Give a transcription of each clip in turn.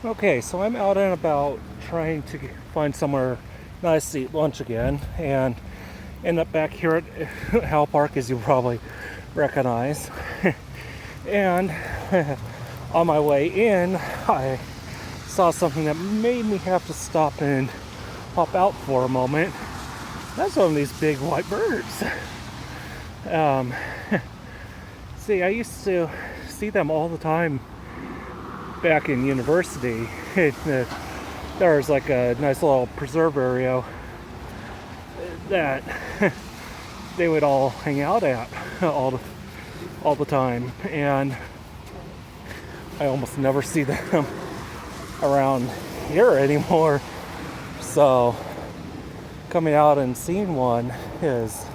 Okay, so I'm out and about trying to find somewhere nice to eat lunch again, and end up back here at Hal Park, as you probably recognize. And on my way in, I saw something that made me have to stop and hop out for a moment. That's one of these big white birds. Um, See, I used to see them all the time back in university. There was like a nice little preserve area that they would all hang out at all the time, and I almost never see them around here anymore. So coming out and seeing one is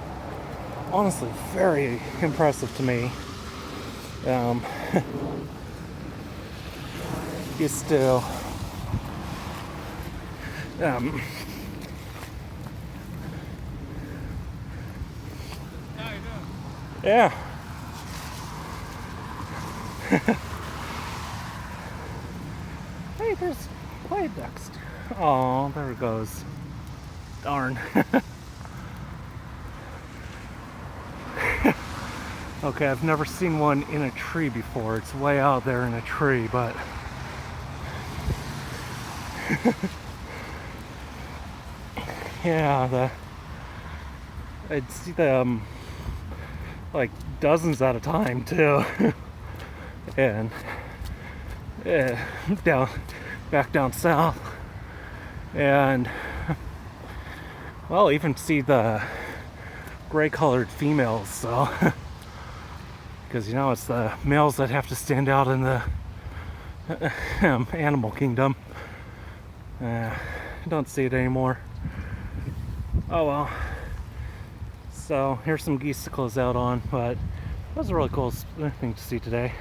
honestly very impressive to me. Um, Used to um, yeah. Hey, there's play next. Oh, there it goes. Darn. Okay, I've never seen one in a tree before. It's way out there in a tree, but yeah, I'd see them like dozens at a time too. And down back down south, and well, even see the gray colored females, so because it's the males that have to stand out in the animal kingdom. Don't see it anymore. Oh well. So here's some geese to close out on, but that was a really cool thing to see today.